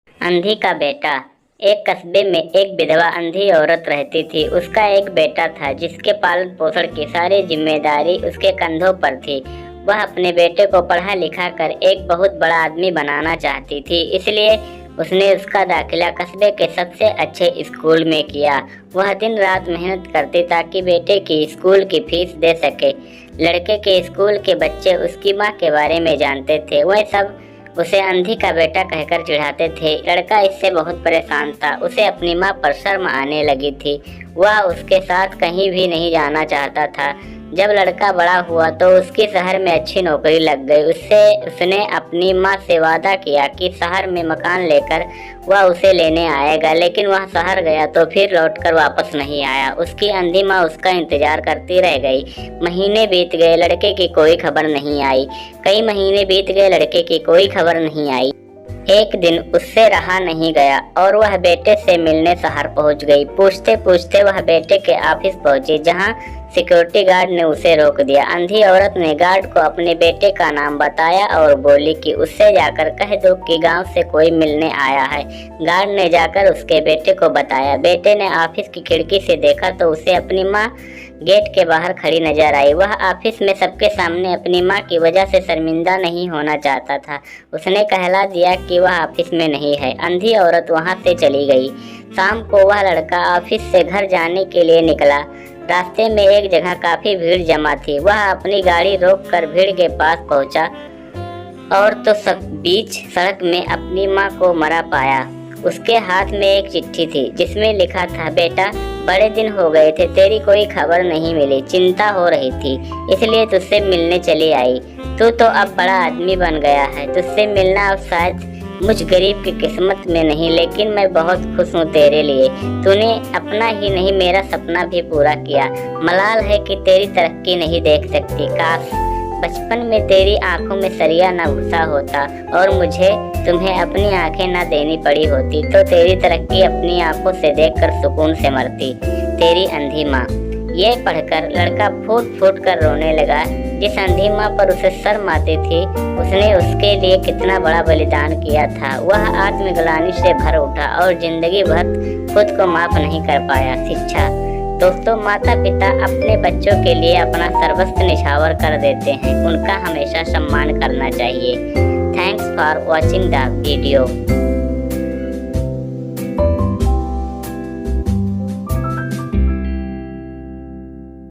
अंधी का बेटा। एक कस्बे में एक विधवा अंधी औरत रहती थी। उसका एक बेटा था जिसके पालन पोषण की सारी जिम्मेदारी उसके कंधों पर थी। वह अपने बेटे को पढ़ा लिखा कर एक बहुत बड़ा आदमी बनाना चाहती थी, इसलिए उसने उसका दाखिला कस्बे के सबसे अच्छे स्कूल में किया। वह दिन रात मेहनत करती ताकि बेटे की स्कूल की फीस दे सके। लड़के के स्कूल के बच्चे उसकी माँ के बारे में जानते थे। वह सब उसे अंधी का बेटा कहकर चिढ़ाते थे। लड़का इससे बहुत परेशान था। उसे अपनी माँ पर शर्म आने लगी थी। वह उसके साथ कहीं भी नहीं जाना चाहता था। जब लड़का बड़ा हुआ तो उसकी शहर में अच्छी नौकरी लग गई। उसने अपनी माँ से वादा किया कि शहर में मकान लेकर वह उसे लेने आएगा, लेकिन वह शहर गया तो फिर लौटकर वापस नहीं आया। उसकी अंधी माँ उसका इंतजार करती रह गई। महीने बीत गए, लड़के की कोई खबर नहीं आई। कई महीने बीत गए, लड़के की कोई खबर नहीं आई। एक दिन उससे रहा नहीं गया और वह बेटे से मिलने शहर पहुंच गई। पूछते पूछते वह बेटे के ऑफिस पहुंची, जहां सिक्योरिटी गार्ड ने उसे रोक दिया। अंधी औरत ने गार्ड को अपने बेटे का नाम बताया और बोली कि उससे जाकर कह दो कि गांव से कोई मिलने आया है। गार्ड ने जाकर उसके बेटे को बताया। बेटे ने ऑफिस की खिड़की से देखा तो उसे अपनी माँ गेट के बाहर खड़ी नजर आई। वह ऑफिस में सबके सामने अपनी माँ की वजह से शर्मिंदा नहीं होना चाहता था। उसने कहला दिया कि वह ऑफिस में नहीं है। अंधी औरत वहां से चली गई। शाम को वह लड़का ऑफिस से घर जाने के लिए निकला। रास्ते में एक जगह काफी भीड़ जमा थी। वह अपनी गाड़ी रोककर भीड़ के पास पहुंचा और तो सब बीच सड़क में अपनी माँ को मरा पाया। उसके हाथ में एक चिट्ठी थी जिसमें लिखा था, बेटा बड़े दिन हो गए थे, तेरी कोई खबर नहीं मिली। चिंता हो रही थी, इसलिए तुझसे मिलने चली आई। तू तो अब बड़ा आदमी बन गया है। तुझसे मिलना अब शायद मुझ गरीब की किस्मत में नहीं, लेकिन मैं बहुत खुश हूँ तेरे लिए। तूने अपना ही नहीं मेरा सपना भी पूरा किया। मलाल है कि तेरी तरक्की नहीं देख सकती। काश बचपन में तेरी आंखों में सरिया न घुसा होता और मुझे तुम्हें अपनी आंखें न देनी पड़ी होती, तो तेरी तरक्की अपनी आंखों से देखकर सुकून से मरती। तेरी अंधी माँ। ये पढ़कर लड़का फूट फूट कर रोने लगा। जिस अंधी माँ पर उसे शर्म आती थी, उसने उसके लिए कितना बड़ा बलिदान किया था। वह आत्मग्लानि से भर उठा और जिंदगी भर खुद को माफ नहीं कर पाया। शिक्षा। दोस्तों, माता पिता अपने बच्चों के लिए अपना सर्वस्व निछावर कर देते हैं। उनका हमेशा सम्मान करना चाहिए। Thanks for watching the video.